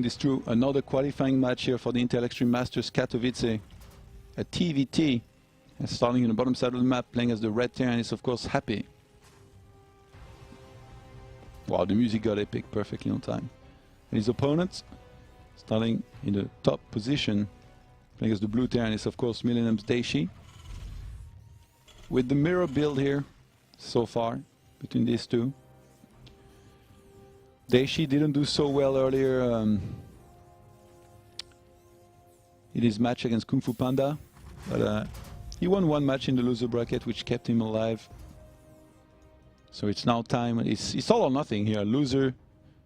This through another qualifying match here for the Intel Extreme Masters Katowice, a TvT, and starting in the bottom side of the map, playing as the red Terran is of course Happy. Wow, the music got epic, perfectly on time. And his opponent, starting in the top position, playing as the blue Terran is of course Millennium's Daishi. With the mirror build here, so far, between these two. Daishi didn't do so well earlier in his match against Kung Fu Panda, but he won one match in the loser bracket, which kept him alive. So it's now time. It's all or nothing here. Loser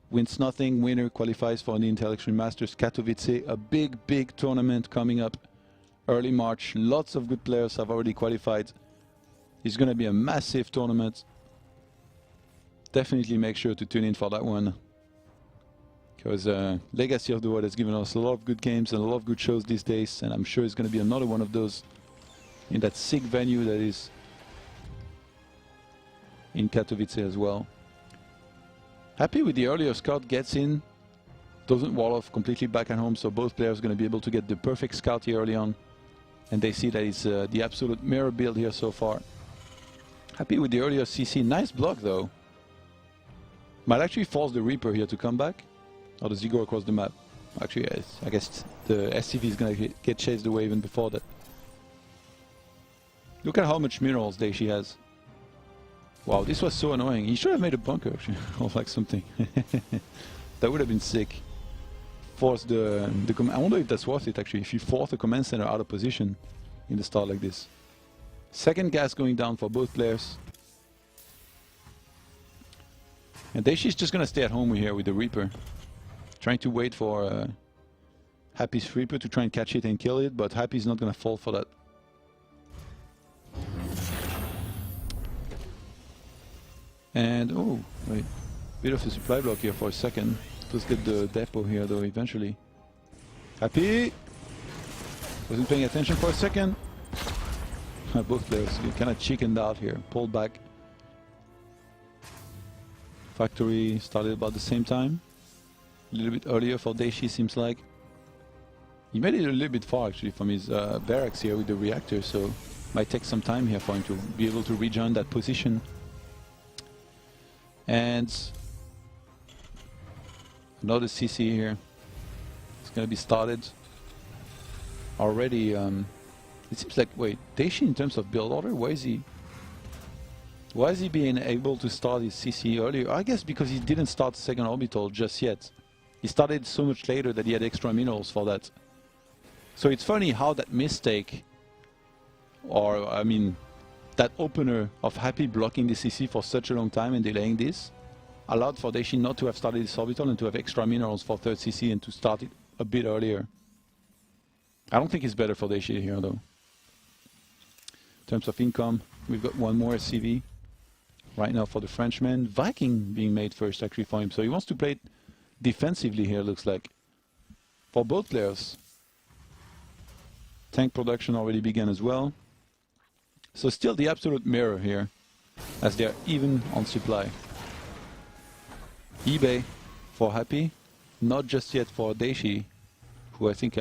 wins nothing, winner qualifies for the Intel Extreme Masters Katowice, a big tournament coming up early March. Lots of good players have already qualified. It's going to be a massive tournament. Definitely make sure to tune in for that one, because Legacy of the World has given us a lot of good games and a lot of good shows these days, and I'm sure it's going to be another one of those in that sick venue that is in Katowice as well. Happy with the earlier scout, gets in, doesn't wall off completely back at home, so both players are going to be able to get the perfect scout here early on, and they see that it's the absolute mirror build here so far. Happy with the earlier CC, nice block though. Might actually force the Reaper here to come back. Or does he go across the map? Actually, yes, I guess the SCV is going to get chased away even before that. Look at how much minerals Daishi has. Wow, this was so annoying. He should have made a bunker actually, or like something. That would have been sick. Force the I wonder if that's worth it actually, if you force the command center out of position in the start like this. Second gas going down for both players. And Daishi's just gonna stay at home here with the Reaper, trying to wait for Happy's Reaper to try and catch it and kill it, but Happy's not gonna fall for that. And oh wait, bit of a supply block here for a second. Let's get the depot here though eventually. Happy wasn't paying attention for a second. Both players kind of chickened out here, pulled back. Factory started about the same time. A little bit earlier for Daishi, seems like. He made it a little bit far actually from his barracks here with the reactor, so might take some time here for him to be able to rejoin that position. And another CC here. It's gonna be started already. It seems like, wait, Daishi in terms of build order, why is he being able to start his CC earlier? I guess because he didn't start second orbital just yet. He started so much later that he had extra minerals for that. So it's funny how that mistake, or I mean, that opener of Happy blocking the CC for such a long time and delaying this, allowed for Daishi not to have started this orbital and to have extra minerals for third CC and to start it a bit earlier. I don't think it's better for Daishi here though. In terms of income, we've got one more SCV right now for the Frenchman. Viking being made first actually for him, so he wants to play it defensively here, looks like, for both players. Tank production already began as well, so still the absolute mirror here as they're even on supply. eBay for Happy, not just yet for Daishi, who I think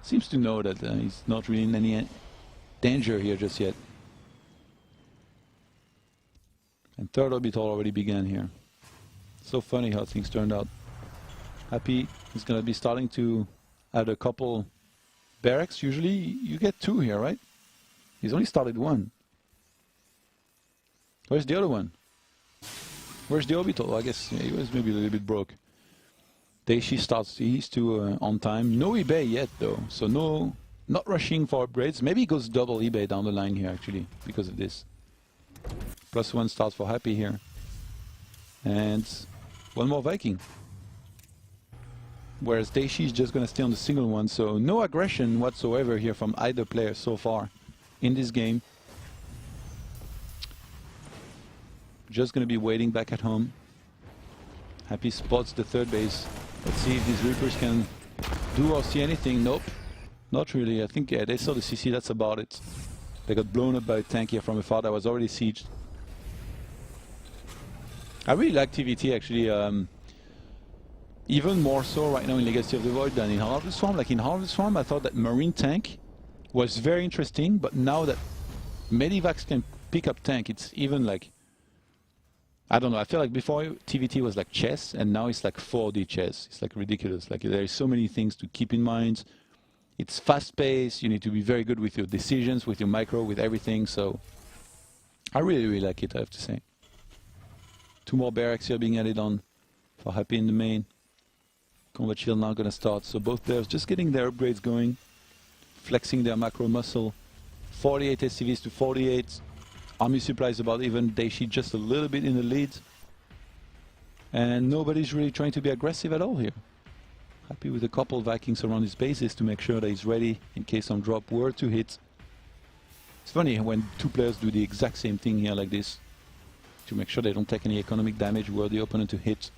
seems to know that he's not really in any danger here just yet. And third orbital already began here. So funny how things turned out. Happy is going to be starting to add a couple barracks. Usually you get two here, right? He's only started one. Where's the other one? Where's the orbital? I guess he was maybe a little bit broke. Daishi starts these two on time. No eBay yet though, so not rushing for upgrades. Maybe he goes double eBay down the line here actually because of this. +1 starts for Happy here. And one more Viking. Whereas Daishi is just going to stay on the single one, so no aggression whatsoever here from either player so far in this game. Just going to be waiting back at home. Happy spots the third base. Let's see if these Reapers can do or see anything. Nope, not really. I think they saw the CC, that's about it. They got blown up by a tank here from afar that was already sieged. I really like TvT actually. Even more so right now in Legacy of the Void than in Heart of the Swarm. Like in Heart of the Swarm, I thought that Marine tank was very interesting, but now that Medivacs can pick up tank, it's even like, I don't know, I feel like before TvT was like chess, and now it's like 4D chess. It's like ridiculous. Like there's so many things to keep in mind. It's fast paced, you need to be very good with your decisions, with your micro, with everything, so I really, really like it, I have to say. 2 more barracks here being added on for Happy in the main. Combat shield now gonna start, so both players just getting their upgrades going, flexing their macro muscle. 48 SCVs to 48. Army supplies about even. Daishi just a little bit in the lead. And nobody's really trying to be aggressive at all here. Happy with a couple Vikings around his bases to make sure that he's ready in case some drop were to hit. It's funny when 2 players do the exact same thing here like this, to make sure they don't take any economic damage were the opponent to hit.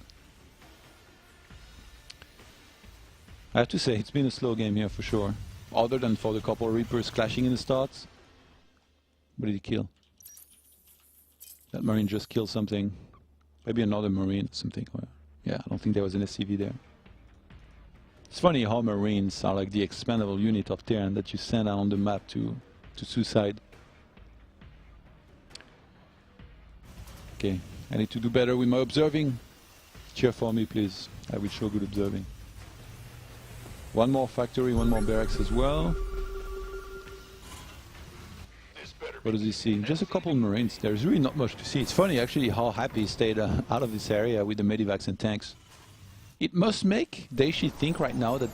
I have to say, it's been a slow game here for sure. Other than for the couple Reapers clashing in the starts. What did he kill? That Marine just killed something. Maybe another Marine or something. Yeah, I don't think there was an SCV there. It's funny how Marines are like the expendable unit of Terran that you send out on the map to suicide. Okay, I need to do better with my observing. Cheer for me, please. I will show good observing. 1 more factory, 1 more barracks as well. What does he see? Just a couple Marines. There's really not much to see. It's funny actually how Happy he stayed out of this area with the Medivacs and tanks. It must make Daishi think right now that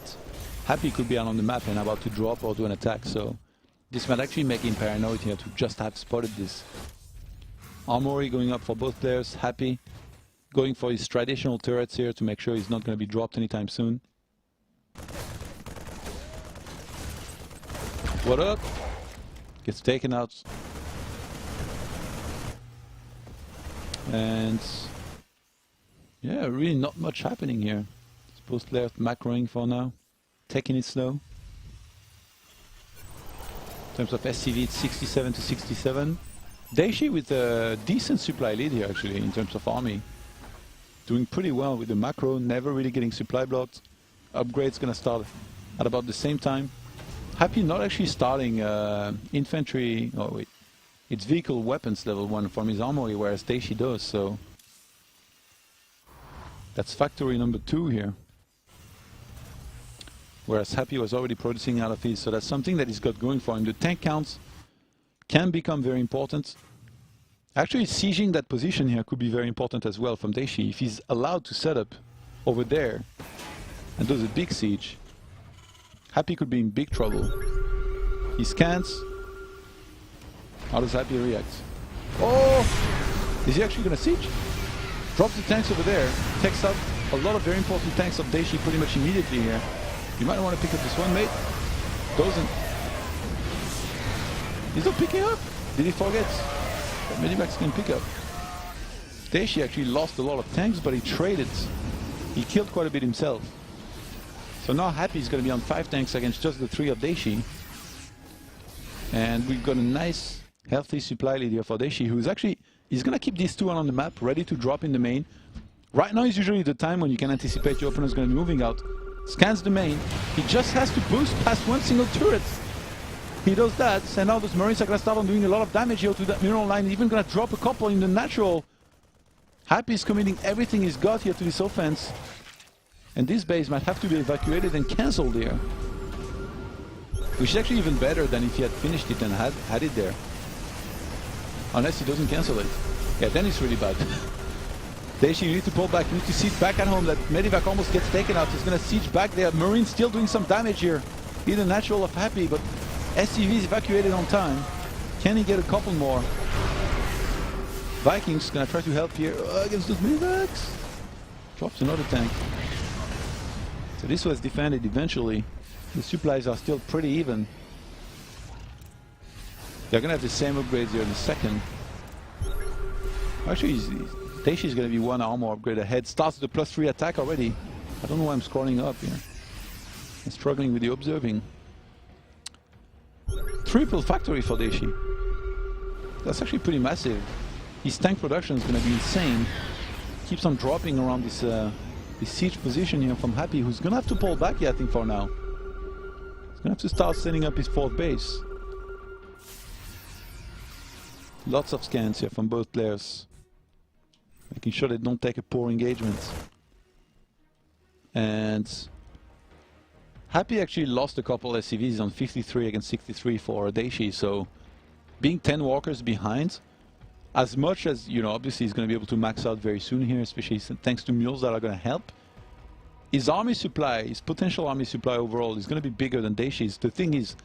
Happy could be out on the map and about to drop or do an attack, so this might actually make him paranoid here to just have spotted this. Armory going up for both players. Happy going for his traditional turrets here to make sure he's not going to be dropped anytime soon. What up? Gets taken out. And yeah, really not much happening here. Both players macroing for now, taking it slow. In terms of SCV, it's 67 to 67. Daishi with a decent supply lead here actually in terms of army. Doing pretty well with the macro, never really getting supply blocked. Upgrade's gonna start at about the same time. Happy not actually starting infantry, oh wait, it's vehicle weapons level 1 from his armory, whereas Daishi does, so that's factory number 2 here. Whereas Happy was already producing out of his, so that's something that he's got going for him. The tank counts can become very important. Actually, sieging that position here could be very important as well from Daishi. If he's allowed to set up over there and does a big siege, Happy could be in big trouble. He scans. How does Happy react? Oh! Is he actually going to siege? Drops the tanks over there. Takes out a lot of very important tanks of Daishi pretty much immediately here. You might want to pick up this one, mate. Doesn't. He's not picking up. Did he forget that Medivacs can pick up? Daishi actually lost a lot of tanks, but he traded. He killed quite a bit himself. So now Happy is going to be on 5 tanks against just the 3 of Daishi. And we've got a nice, healthy supply lead here for Daishi, who's actually, he's going to keep these 2 on the map, ready to drop in the main. Right now is usually the time when you can anticipate your opponent's going to be moving out. Scans the main. He just has to boost past 1 single turret. He does that, and now those Marines are going to start on doing a lot of damage here to that mineral line. Even going to drop a couple in the natural. Happy is committing everything he's got here to this offense. And this base might have to be evacuated and cancelled here. Which is actually even better than if he had finished it and had it there. Unless he doesn't cancel it. Yeah, then it's really bad. Daishi, you need to pull back, you need to siege back at home. That Medivac almost gets taken out. He's going to siege back there. Marine still doing some damage here. In the natural of Happy, but SCV is evacuated on time. Can he get a couple more? Vikings going to try to help here against those Medivacs. Drops another tank. So this was defended eventually. The supplies are still pretty even. They're going to have the same upgrades here in a second. Actually, Daishi is going to be 1 armor upgrade ahead. Starts the +3 attack already. I don't know why I'm scrolling up here. I'm struggling with the observing. Triple factory for Daishi. That's actually pretty massive. His tank production is going to be insane. Keeps on dropping around this the siege position here from Happy, who's gonna have to pull back here, I think, for now. He's gonna have to start setting up his fourth base. Lots of scans here from both players, making sure they don't take a poor engagement. And Happy actually lost a couple SCVs on 53 against 63 for Daishi, so being 10 walkers behind, as much as, you know, obviously he's going to be able to max out very soon here, especially thanks to mules that are going to help. His army supply, his potential army supply overall is going to be bigger than Daishi's. The thing is,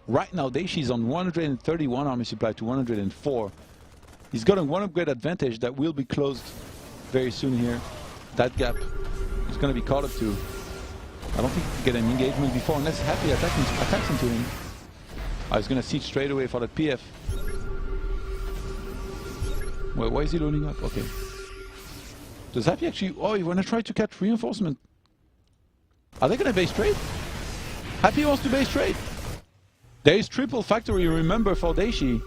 right now Daishi's on 131 army supply to 104. He's got a one upgrade advantage that will be closed very soon here. That gap is going to be caught up to. I don't think he can get an engagement before unless Happy attacks into him. Oh, he's going to siege straight away for that PF. Wait, why is he loading up? Okay. Does Happy actually... Oh, he want to try to catch reinforcement. Are they going to base trade? Happy wants to base trade. There is triple factory, remember, for Daishi.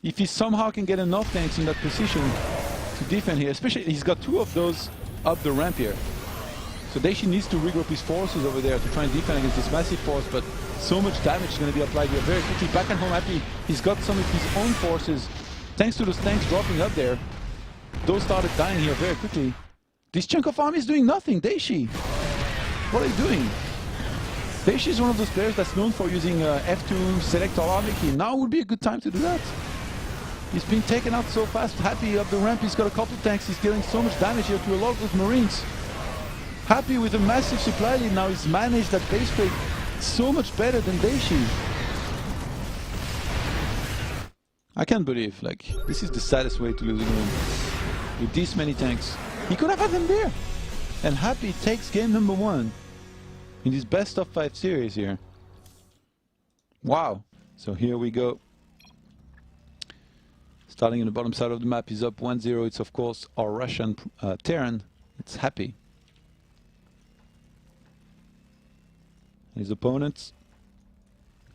If he somehow can get enough tanks in that position to defend here, especially he's got two of those up the ramp here. So Daishi needs to regroup his forces over there to try and defend against this massive force, but so much damage is going to be applied here very quickly. Back at home, Happy, he's got some of his own forces. Thanks to those tanks dropping up there, those started dying here very quickly. This chunk of army is doing nothing. Daishi, what are you doing? Daishi is one of those players that's known for using F2, select all army key. Now would be a good time to do that. He's been taken out so fast. Happy up the ramp, he's got a couple tanks. He's dealing so much damage here to a lot of those Marines. Happy with a massive supply lead now. He's managed that base trade so much better than Daishi. I can't believe, like, this is the saddest way to lose a game. With this many tanks. He could have had them there. And Happy takes game number 1 in this best of 5 series here. Wow. So here we go. Starting in the bottom side of the map, he's up 1-0. It's of course our Russian Terran. It's Happy. His opponent,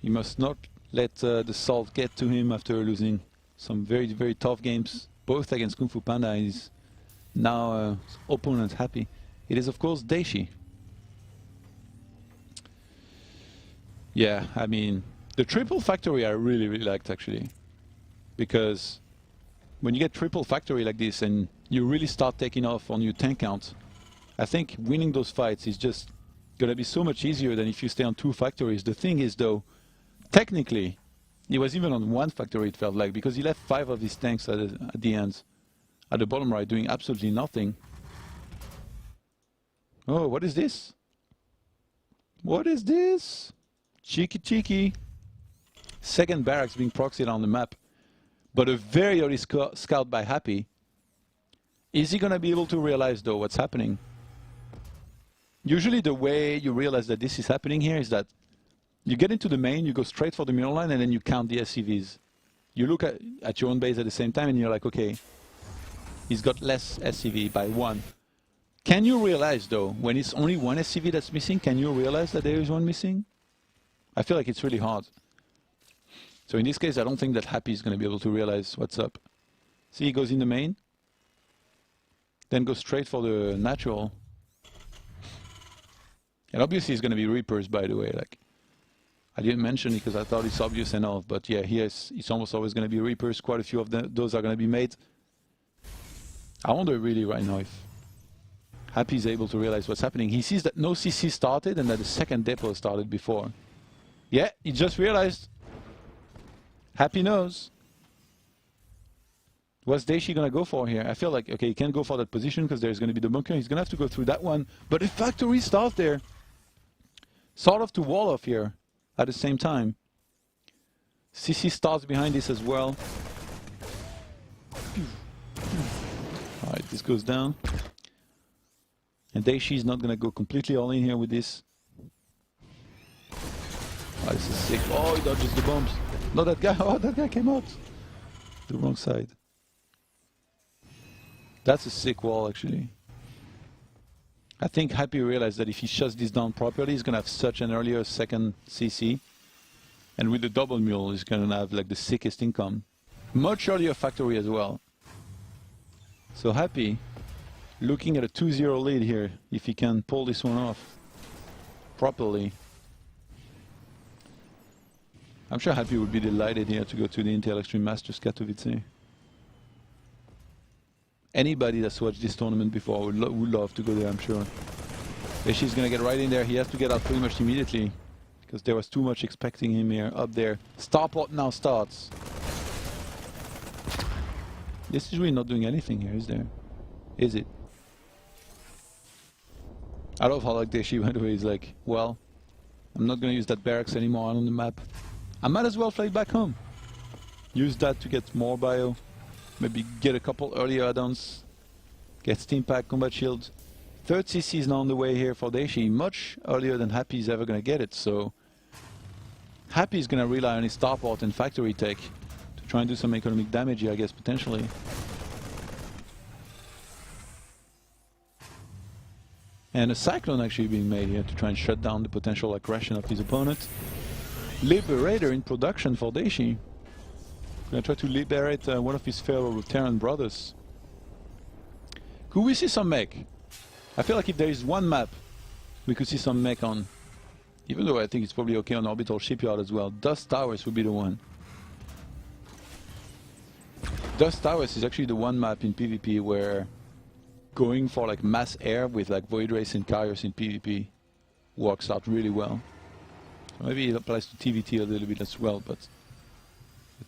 he must not let the salt get to him after losing some very, very tough games, both against Kung Fu Panda. He's now his opponent Happy. It is of course Daishi. Yeah, I mean, the triple factory I really, really liked actually, because when you get triple factory like this and you really start taking off on your tank count, I think winning those fights is just gonna be so much easier than if you stay on 2 factories. The thing is though, technically, he was even on 1 factory it felt like, because he left 5 of his tanks at the end, at the bottom right, doing absolutely nothing. Oh, what is this? What is this? Cheeky cheeky. Second barracks being proxied on the map, but a very early scout by Happy. Is he gonna be able to realize though what's happening? Usually the way you realize that this is happening here is that you get into the main, you go straight for the middle line, and then you count the SCVs. You look at your own base at the same time and you're like, okay, he's got less SCV by 1. Can you realize though, when it's only 1 SCV that's missing, can you realize that there is 1 missing? I feel like it's really hard. So in this case, I don't think that Happy is going to be able to realize what's up. See, he goes in the main, then goes straight for the natural. And obviously he's going to be Reapers, by the way. Like, I didn't mention it because I thought it's obvious enough, but yeah, it's almost always going to be Reapers. Quite a few of those are going to be made. I wonder really right now if Happy is able to realize what's happening. He sees that no CC started and that the second depot started before. Yeah, he just realized. Happy knows. What's Daishi going to go for here? I feel like, okay, he can't go for that position because there's going to be the bunker. He's going to have to go through that one. But the factory starts there. Sort of to wall off here at the same time. CC starts behind this as well. Alright, this goes down. And Daishi is not going to go completely all in here with this. Oh, this is sick. Oh, he dodges the bombs. Not that guy. Oh, that guy came out. The wrong side. That's a sick wall, actually. I think Happy realized that if he shuts this down properly, he's going to have such an earlier second CC. And with the double mule, he's going to have like the sickest income. Much earlier factory as well. So Happy Looking at a 2-0 lead here, if he can pull this one off properly. I'm sure Happy would be delighted here to go to the Intel Extreme Masters Katowice. Anybody that's watched this tournament before would love to go there, I'm sure. She's gonna get right in there. He has to get out pretty much immediately because there was too much expecting him here up there. Starport now starts. This is really not doing anything here, is there? Is it? I love how like Deshi, by the way, is like, well, I'm not gonna use that barracks anymore on the map. I might as well fly back home. Use that to get more bio. Maybe get a couple earlier add-ons. Get Steam Pack, Combat Shield. Third CC is now on the way here for Deshi, much earlier than Happy is ever gonna get it, so Happy is gonna rely on his starport and factory tech to try and do some economic damage here, I guess, potentially. And a Cyclone actually being made here to try and shut down the potential aggression of his opponent. Liberator in production for Deshi. Gonna try to liberate one of his fellow Terran brothers. Could we see some mech? I feel like if there is one map we could see some mech on, even though I think it's probably okay on Orbital Shipyard as well, Dust Towers would be the one. Dust Towers is actually the one map in PvP where going for like mass air with like Void Race and Carriers in PvP works out really well. So maybe it applies to TvT a little bit as well, but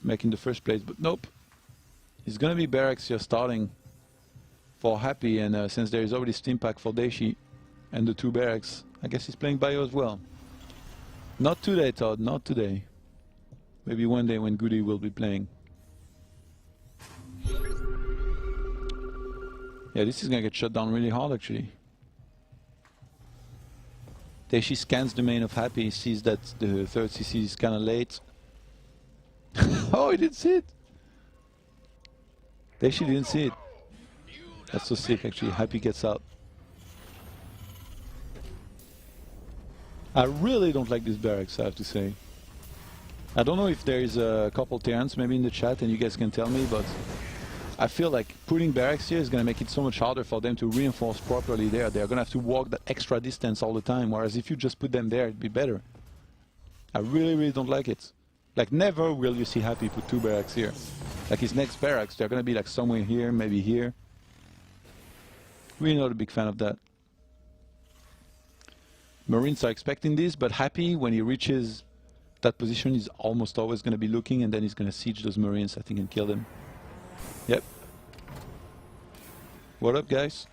mech in the first place. But nope, it's gonna be barracks here starting for Happy, and since there is already Steam Pack for Deshi and the 2 barracks, I guess he's playing bio as well. Not today, Todd, not today. Maybe one day when Goody will be playing. Yeah, this is gonna get shut down really hard actually. Deshi scans the main of Happy, sees that the 3rd CC is kinda late. Oh, he didn't see it! Deshi didn't see it. That's so sick actually. Happy gets out. I really don't like this barracks, I have to say. I don't know if there is a couple Terrans maybe in the chat and you guys can tell me, but I feel like putting barracks here is going to make it so much harder for them to reinforce properly there. They're going to have to walk that extra distance all the time, whereas if you just put them there, it'd be better. I really don't like it. Like, never will you see Happy put 2 barracks here. Like his next barracks, they're going to be like somewhere here, maybe here. Really not a big fan of that. Marines are expecting this, but Happy, when he reaches that position, he's almost always going to be looking, and then he's going to siege those Marines, I think, and kill them. Yep. What up, guys?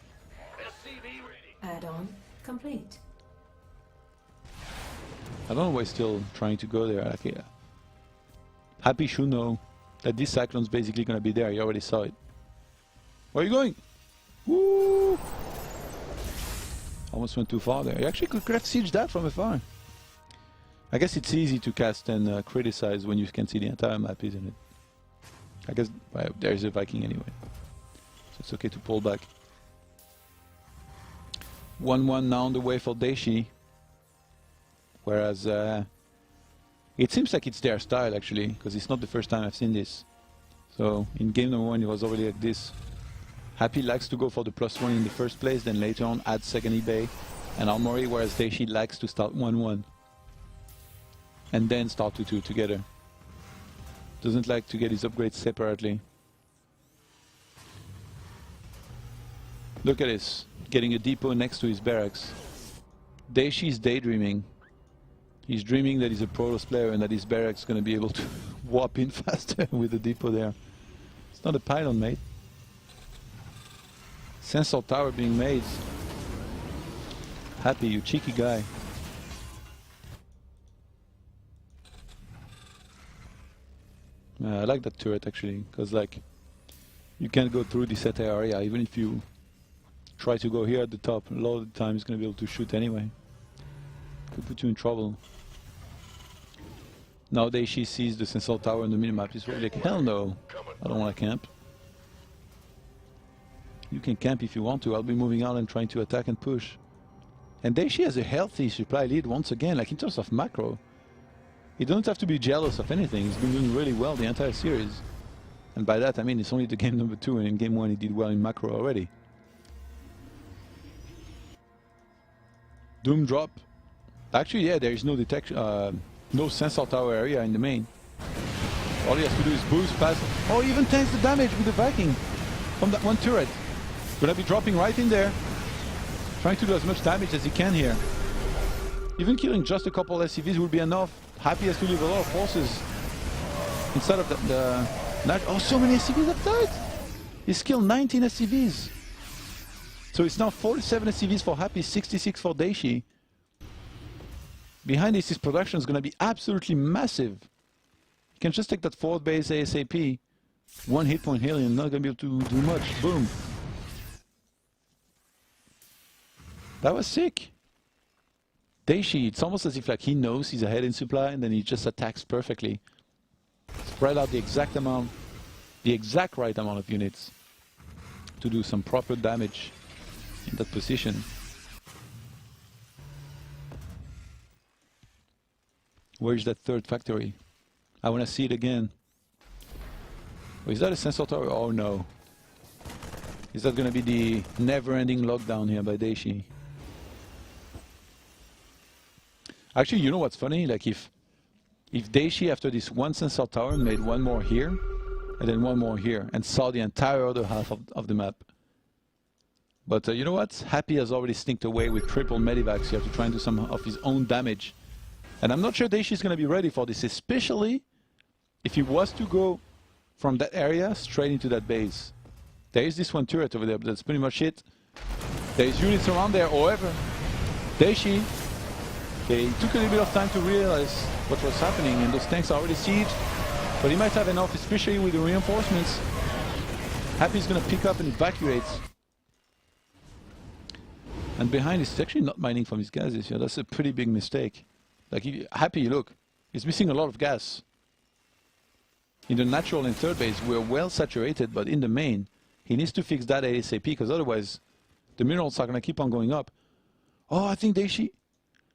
Add-on complete. I don't know why he's still trying to go there. Like, yeah. Happy should know that this Cyclone's basically going to be there. You already saw it. Where are you going? Woo! Almost went too far there. You actually could siege that from afar. I guess it's easy to cast and criticize when you can see the entire map, isn't it? I guess well, there's a Viking anyway, so it's okay to pull back. 1-1 now on the way for Deshi. Whereas it seems like it's their style actually, because it's not the first time I've seen this. So in game number 1 it was already like this. Happy likes to go for the +1 in the first place, then later on add second eBay and armory, whereas Deshi likes to start 1-1 and then start 2-2 together. Doesn't like to get his upgrades separately. Look at this, getting a depot next to his barracks. Deshi's daydreaming. He's dreaming that he's a Protoss player and that his barracks is going to be able to warp in faster with a depot there. It's not a pylon, mate. Sensor tower being made. Happy, you cheeky guy. I like that turret actually, because like you can't go through this entire area. Even if you try to go here at the top, a lot of the time it's going to be able to shoot anyway. Could put you in trouble. Nowadays she sees the sensor tower on the minimap. He's really like, hell no, I don't want to camp. You can camp if you want to. I'll be moving out and trying to attack and push. And Deshi has a healthy supply lead once again, like in terms of macro. He doesn't have to be jealous of anything. He's been doing really well the entire series. And by that I mean it's only the game number 2, and in game 1 he did well in macro already. Doom drop. Actually, yeah, there is no detection, no sensor tower area in the main. All he has to do is boost, pass. Oh, he even tanks the damage with the Viking from that one turret. Gonna be dropping right in there, trying to do as much damage as he can here. Even killing just a couple SCVs will be enough. Happy has to leave a lot of forces inside of the oh, so many SCVs have died. He's killed 19 SCVs. So it's now 47 SCVs for Happy, 66 for Daishi. Behind this, his production is going to be absolutely massive. You can just take that forward base ASAP. One hit point Alien, not going to be able to do much. Boom. That was sick. Daishi, it's almost as if like he knows he's ahead in supply and then he just attacks perfectly. Spread out the exact amount, the exact right amount of units to do some proper damage in that position. Where's that third factory? I want to see it again. Oh, is that a sensor tower? Oh no. Is that going to be the never-ending lockdown here by Daishi? Actually, you know what's funny? Like if Daishi after this one sensor tower made one more here and then one more here and saw the entire other half of the map. But you know what? Happy has already sneaked away with triple medivacs here to try and do some of his own damage. And I'm not sure Daishi is going to be ready for this, especially if he was to go from that area straight into that base. There is this one turret over there, but that's pretty much it. There's units around there, however. Daishi, they took a little bit of time to realize what was happening, and those tanks are already sieged. But he might have enough, especially with the reinforcements. Happy's going to pick up and evacuate. And behind he's actually not mining from his gases here. That's a pretty big mistake. Like Happy, look, he's missing a lot of gas. In the natural and third base, we're well saturated, but in the main, he needs to fix that ASAP, because otherwise the minerals are going to keep on going up. Oh, I think Daishi,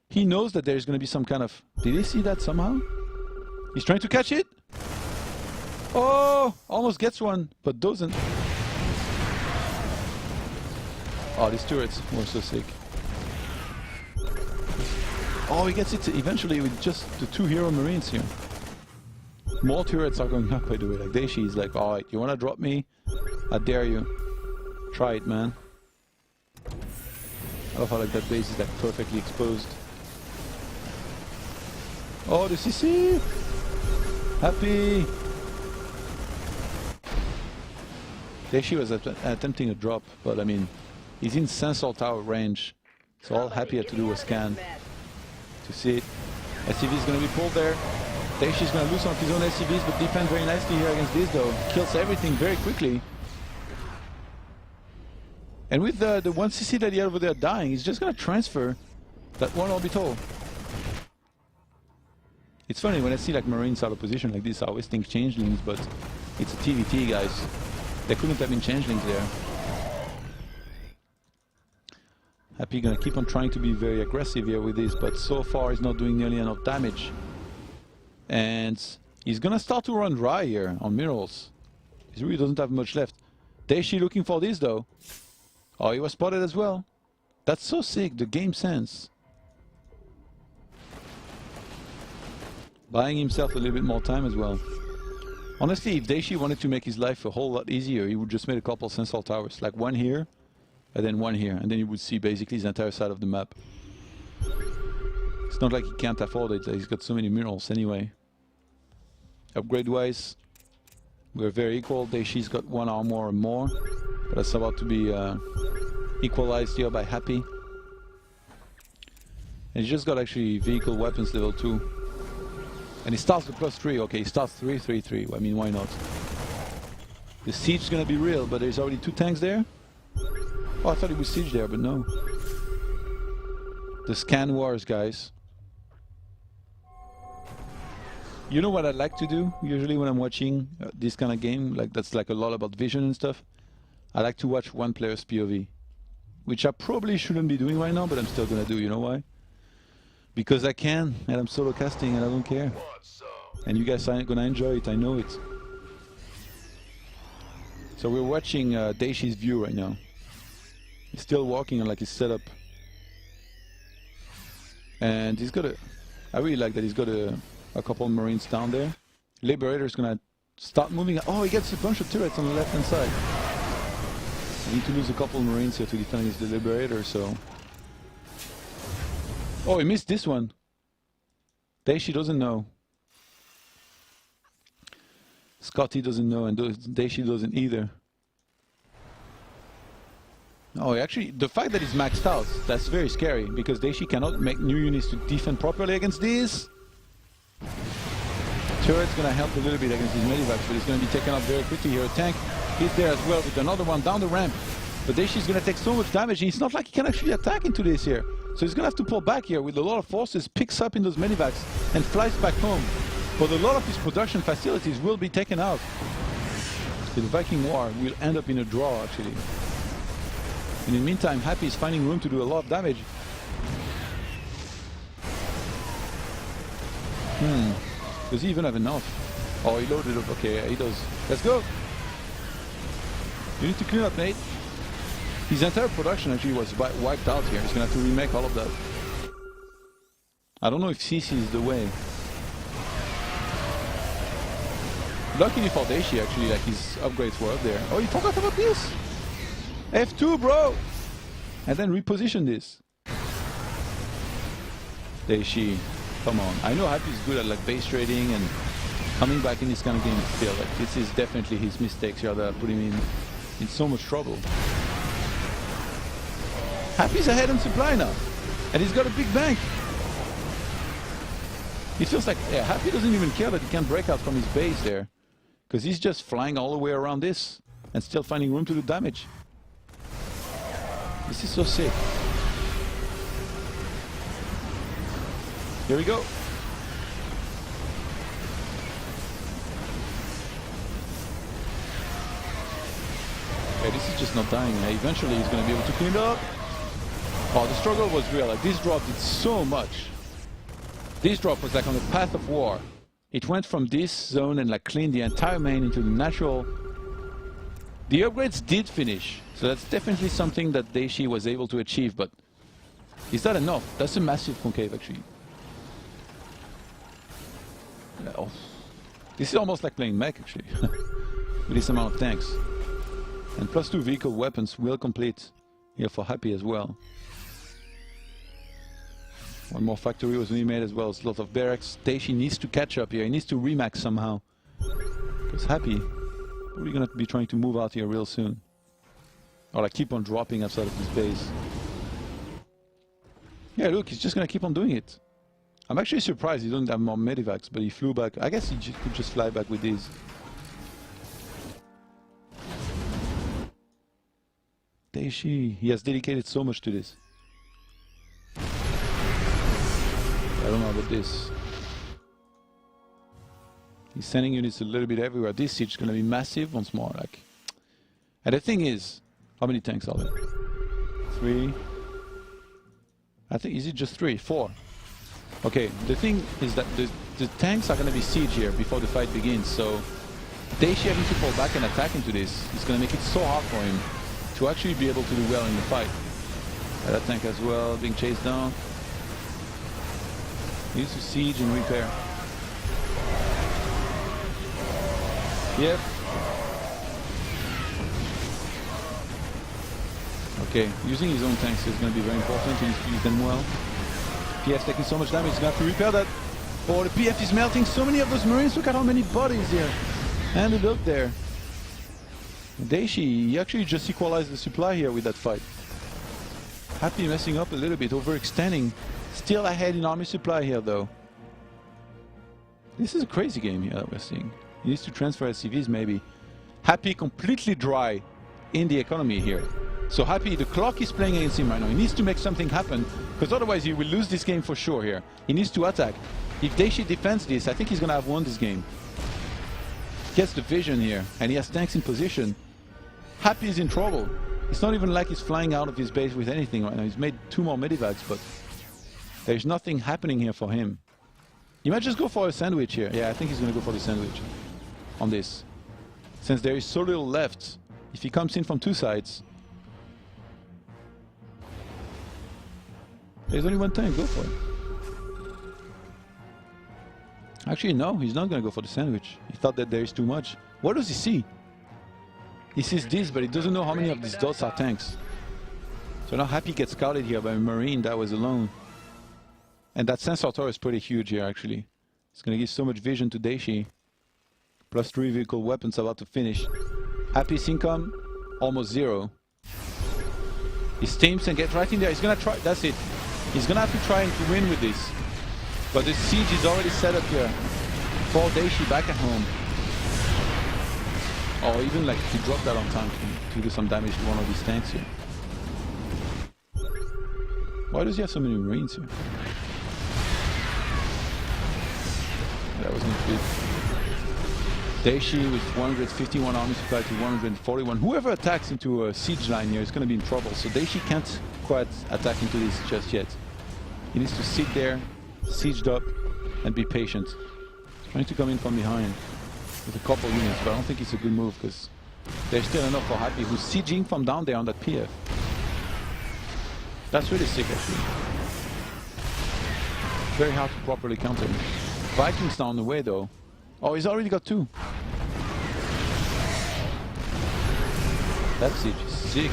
he knows that there's going to be some kind of... Did he see that somehow? He's trying to catch it. Oh, almost gets one, but doesn't. Oh, these turrets were so sick. Oh, he gets it eventually with just the 2 hero marines here. More turrets are going up, by the way. Like Daishi is like, alright, you want to drop me? I dare you. Try it, man. I love how like that base is like perfectly exposed. Oh, the CC! Happy! Daishi was attempting a drop, but I mean, he's in sensor tower range. So all Happy had to do was scan to see it. SCV is going to be pulled there. Daishi is going to lose some of his own SCVs, but defend very nicely here against this though. Kills everything very quickly. And with the 1 CC that he had over there dying, he's just going to transfer that one orbital. It's funny when I see like Marines out of position like this, I always think changelings, but it's a TvT, guys. There couldn't have been changelings there. Happy gonna keep on trying to be very aggressive here with this, but so far he's not doing nearly enough damage. And he's gonna start to run dry here on minerals. He really doesn't have much left. Daishi looking for this though. Oh, he was spotted as well. That's so sick, the game sense. Buying himself a little bit more time as well. Honestly, if Daishi wanted to make his life a whole lot easier, he would just make a couple sensor towers. Like one here, and then one here. And then you would see basically his entire side of the map. It's not like he can't afford it. He's got so many minerals anyway. Upgrade-wise, we're very equal. Daishi's got 1 armor more. But that's about to be equalized here by Happy. And he just got actually vehicle weapons level 2. And he starts with +3. Okay, he starts 3-3-3. I mean, why not? The siege is gonna be real, but there's already 2 tanks there. Oh, I thought it was siege there, but no. The scan wars, guys. You know what I like to do usually when I'm watching this kind of game, like that's like a lot about vision and stuff. I like to watch one player's POV, which I probably shouldn't be doing right now, but I'm still gonna do. You know why? Because I can, and I'm solo casting, and I don't care. And you guys are gonna enjoy it. I know it. So we're watching Daishi's view right now. He's still walking on like his setup. And he's got a... I really like that he's got a couple of Marines down there. Liberator's gonna start moving. Oh, he gets a bunch of turrets on the left-hand side. I need to lose a couple of Marines here to defend against the Liberator, so... Oh, he missed this one. Daishi doesn't know. Scotty doesn't know, and Daishi doesn't either. Oh, actually, the fact that he's maxed out, that's very scary, because Daishi cannot make new units to defend properly against this. Turret's gonna help a little bit against his medivacs, but he's gonna be taken up very quickly here. A tank is there as well with another one down the ramp. But Daishi's gonna take so much damage, and it's not like he can actually attack into this here. So he's gonna have to pull back here with a lot of forces, picks up in those medivacs, and flies back home. But a lot of his production facilities will be taken out. So the Viking War will end up in a draw, actually. And in the meantime, Happy is finding room to do a lot of damage. Does he even have enough? Oh, he loaded up. Okay, he does. Let's go. You need to clean up, mate. His entire production actually was wiped out here. He's gonna have to remake all of that. I don't know if CC is the way. Luckily for Daishi, actually, like his upgrades were up there. Oh, you forgot about this? F2, bro! And then reposition this. Daishi, come on. I know Happy is good at like base trading and coming back in this kind of game still. Like, this is definitely his mistakes here that put him in so much trouble. Happy's ahead on supply now. And he's got a big bank. It feels like, yeah, Happy doesn't even care that he can't break out from his base there. Because he's just flying all the way around this and still finding room to do damage. This is so sick. Here we go. Okay, this is just not dying. Eventually he's going to be able to clean it up. Oh, the struggle was real. Like, this drop did so much. This drop was like on the path of war. It went from this zone and like cleaned the entire main into the natural. The upgrades did finish, so that's definitely something that Daishi was able to achieve, but is that enough? That's a massive concave actually. Oh. This is almost like playing mech actually, with this amount of tanks. And +2 vehicle weapons will complete here for Happy as well. One more factory was remade as well. It's a lot of barracks. Daishi needs to catch up here. He needs to remax somehow. Because Happy probably gonna be trying to move out here real soon. Or like keep on dropping outside of his base. Yeah, look, he's just gonna keep on doing it. I'm actually surprised he doesn't have more medivacs, but he flew back. I guess he could just fly back with these. Daishi, he has dedicated so much to this. I don't know about this. He's sending units a little bit everywhere. This siege is going to be massive once more. Like, and the thing is, how many tanks are there? 3. I think, is it just 3? 4. Okay, the thing is that the tanks are going to be siege here before the fight begins. So Daishi having to fall back and attack into this is going to make it so hard for him to actually be able to do well in the fight. That tank as well, being chased down. He needs to siege and repair. Yep. Okay, using his own tanks is going to be very important. He needs to use them well. PF's taking so much damage, he's going to have to repair that. Oh, the PF is melting so many of those Marines. Look at how many bodies here. And a look there. Daishi, he actually just equalized the supply here with that fight. Happy messing up a little bit, overextending. Still ahead in army supply here though. This is a crazy game here that we're seeing. He needs to transfer SCVs maybe. Happy completely dry in the economy here. So Happy, the clock is playing against him right now. He needs to make something happen, because otherwise he will lose this game for sure here. He needs to attack. If Daishi defends this, I think he's going to have won this game. Gets the vision here, and he has tanks in position. Happy is in trouble. It's not even like he's flying out of his base with anything right now. He's made 2 more medivacs, but there's nothing happening here for him. He might just go for a sandwich here. Yeah, I think he's going to go for the sandwich on this. Since there is so little left, if he comes in from 2 sides, there's only 1 tank, go for it. Actually, no, he's not going to go for the sandwich. He thought that there is too much. What does he see? He sees this, but he doesn't know how many of these dots are tanks. So now Happy gets scouted here by a Marine that was alone. And that sensor tower is pretty huge here, actually. It's going to give so much vision to Daishi. Plus 3 vehicle weapons about to finish. Happy's income, almost 0. He steams and gets right in there. He's going to try, that's it. He's going to have to try and to win with this. But the siege is already set up here for Daishi back at home. Or even like to drop that on time to do some damage to one of these tanks here. Why does he have so many Marines here? That was not good. Daishi with 151 army supply to 141. Whoever attacks into a siege line here is going to be in trouble. So Daishi can't quite attack into this just yet. He needs to sit there, sieged up, and be patient. Trying to come in from behind with a couple units, but I don't think it's a good move because there's still enough for Happy, who's sieging from down there on that PF. That's really sick, actually. Very hard to properly counter. Vikings now on the way, though. Oh, he's already got 2. That siege is sick.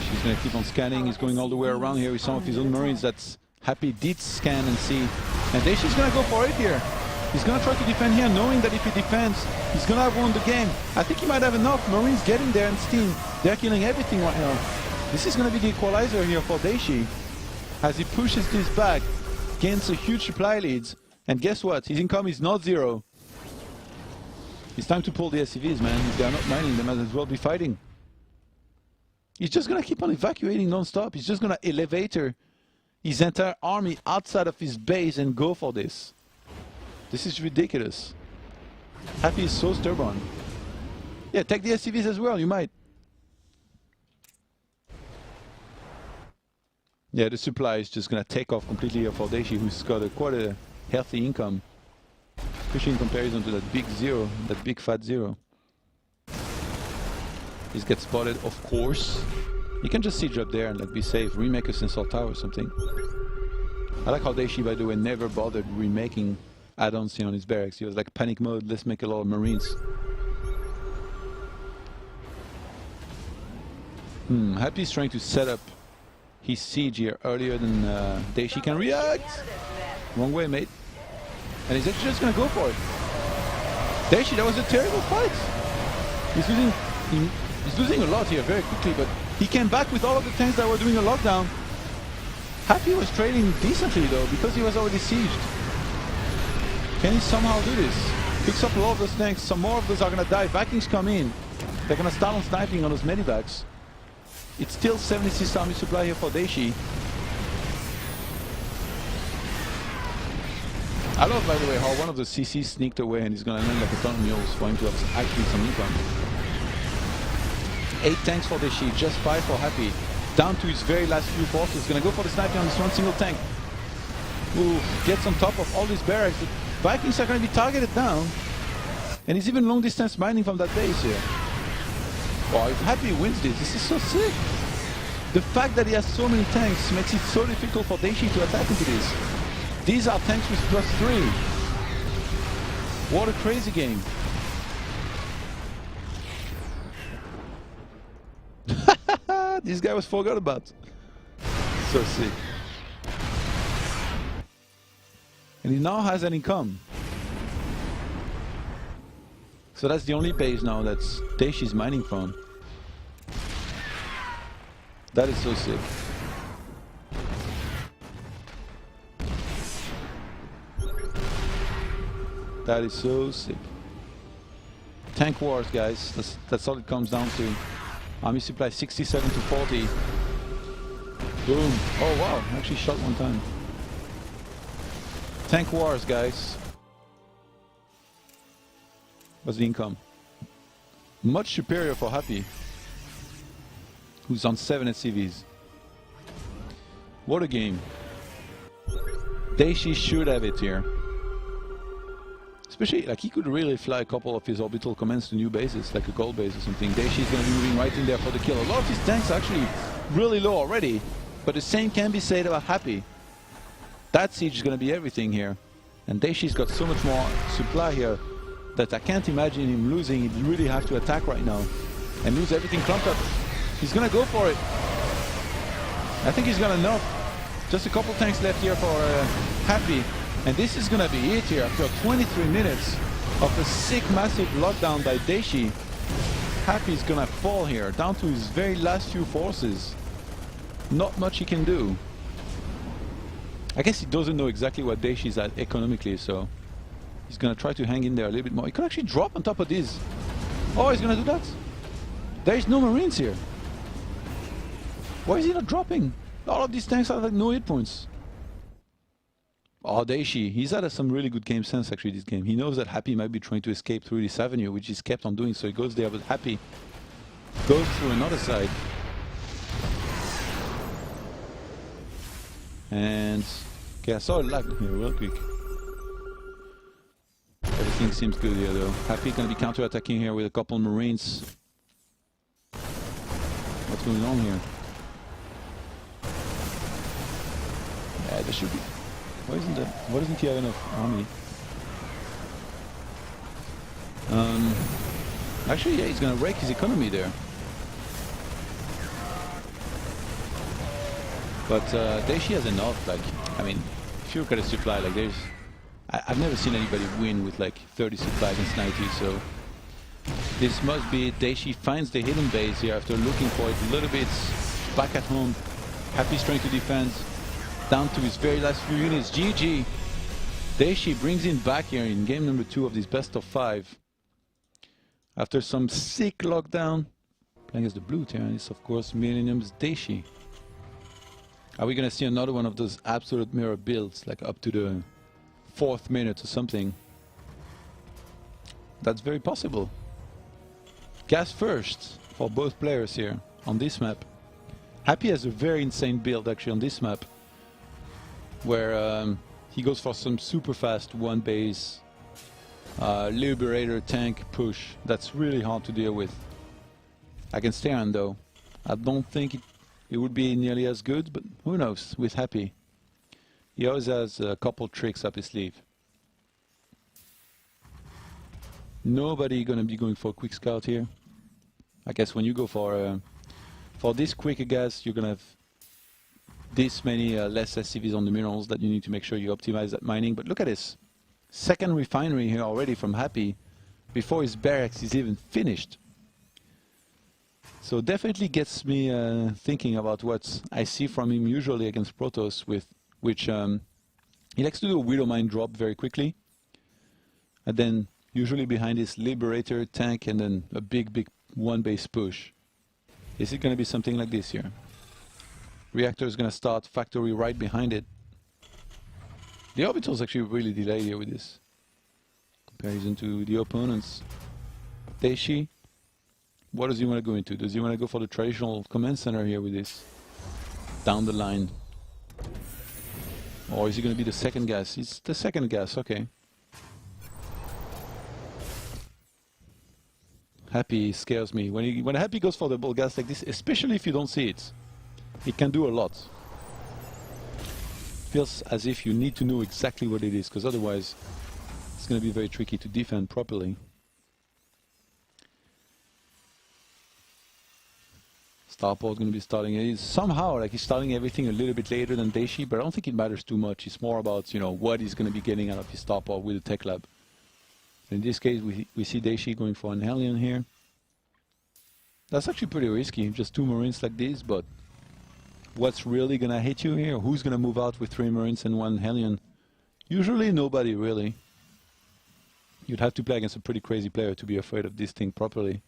He's going to keep on scanning. He's going all the way around here with some of his own Marines. That's Happy did scan and see. And Daishi's going to go for it here. He's going to try to defend here, knowing that if he defends, he's going to have won the game. I think he might have enough. Marines getting there and steam. They're killing everything right now. This is going to be the equalizer here for Daishi. As he pushes this back, gains a huge supply leads. And guess what? His income is not 0. It's time to pull the SCVs, man. If they're not mining, they might as well be fighting. He's just going to keep on evacuating non-stop. He's just going to elevator his entire army outside of his base and go for this. This is ridiculous. Happy is so stubborn. Yeah, take the SCVs as well, you might. Yeah, the supply is just going to take off completely here for Daishi, who's got quite a healthy income. Especially in comparison to that big 0, that big fat 0. He's get spotted, of course. You can just siege up there and like be safe, remake a sensor tower or something. I like how Daishi, by the way, never bothered remaking add-ons on his barracks. He was like panic mode, let's make a lot of Marines. Happy's trying to set up his siege here earlier than Daishi can react. Wrong way, mate. And he's actually just gonna go for it. Daishi, that was a terrible fight. He's losing a lot here very quickly, but he came back with all of the tanks that were doing a lockdown. Happy was trading decently though, because he was already sieged. Can he somehow do this? Picks up a lot of those tanks, some more of those are gonna die. Vikings come in, they're gonna start on sniping on those medivacs. It's still 76 army supply here for Daishi. I love, by the way, how one of the CCs sneaked away and he's gonna land like a ton of mules for him to have actually some income. 8 tanks for Daishi, just 5 for Happy. Down to his very last few forces. Gonna go for the sniping on this one single tank. Who gets on top of all these barracks. The Vikings are gonna be targeted down. And he's even long distance mining from that base here. Wow, if Happy wins this is so sick. The fact that he has so many tanks makes it so difficult for Daishi to attack into this. These are tanks with +3. What a crazy game. This guy was forgot about. So sick. And he now has an income. So that's the only base now that's Daishi's mining from. That is so sick. That is so sick. Tank wars, guys. That's all it comes down to. Army supply 67 to 40. Boom. Oh wow, actually shot one time. Tank wars, guys. What's the income? Much superior for Happy, who's on 7 SCVs. What a game. Daishi should have it here. Especially, like, he could really fly a couple of his orbital commands to new bases, like a gold base or something. Daishi is going to be moving right in there for the kill. A lot of his tanks are actually really low already, but the same can be said about Happy. That siege is going to be everything here. And Daishi's got so much more supply here that I can't imagine him losing. He'd really have to attack right now and lose everything clumped up. He's going to go for it. I think he's going to knock. Just a couple tanks left here for Happy. And this is going to be it here after 23 minutes of a sick, massive lockdown by Daishi. Happy's going to fall here, down to his very last few forces. Not much he can do. I guess he doesn't know exactly what Daishi's at economically, so he's going to try to hang in there a little bit more. He could actually drop on top of this. Oh, he's going to do that. There is no Marines here. Why is he not dropping? All of these tanks have like no hit points. Oh, Daishi, he's had some really good game sense actually this game. He knows that Happy might be trying to escape through this avenue, which he's kept on doing, so he goes there, but Happy goes through another side. And okay, I saw a lag here real quick. Everything seems good here though. Happy gonna be counter-attacking here with a couple Marines. What's going on here? Yeah, there should be. Why doesn't he have enough army? Actually, yeah, he's gonna wreck his economy there. But Daishi has enough. Like, I mean, if you look at the supply, like I've never seen anybody win with like 30 supply against 90. So this must be Daishi finds the hidden base here after looking for it a little bit. Back at home, Happy's trying to defend. Down to his very last few units. GG. Daishi brings him back here in game number 2 of this best of 5. After some sick lockdown. Playing as the blue Terranists, of course, Millennium's Daishi. Are we going to see another one of those absolute mirror builds, like up to the 4th minute or something? That's very possible. Gas first for both players here on this map. Happy has a very insane build actually on this map, where he goes for some super fast one base Liberator tank push. That's really hard to deal with. Against Terran though, I don't think it would be nearly as good, but who knows with Happy. He always has a couple tricks up his sleeve. Nobody gonna be going for a quick scout here. I guess when you go for this quick gas, you're gonna have this many less SCVs on the minerals that you need to make sure you optimize that mining. But look at this. Second refinery here already from Happy before his barracks is even finished. So definitely gets me thinking about what I see from him usually against Protoss, with which he likes to do a Widow Mine drop very quickly. And then usually behind this Liberator tank and then a big one base push. Is it going to be something like this here? Reactor is going to start factory right behind it. The orbital is actually really delayed here with this comparison to the opponents. Daishi, what does he want to go into? Does he want to go for the traditional command center here with this down the line? Or is he going to be the second gas? It's the second gas, okay. Happy scares me. When Happy goes for the double gas like this, especially if you don't see it, it can do a lot. Feels as if you need to know exactly what it is, because otherwise it's going to be very tricky to defend properly. Starport going to be starting. He's somehow like he's starting everything a little bit later than Daishi, but I don't think it matters too much. It's more about, you know, what he's going to be getting out of his starport with the tech lab. In this case, we see Daishi going for an Hellion here. That's actually pretty risky, just 2 Marines like this, but what's really gonna hit you here? Who's gonna move out with 3 Marines and 1 Hellion? Usually nobody, really. You'd have to play against a pretty crazy player to be afraid of this thing properly.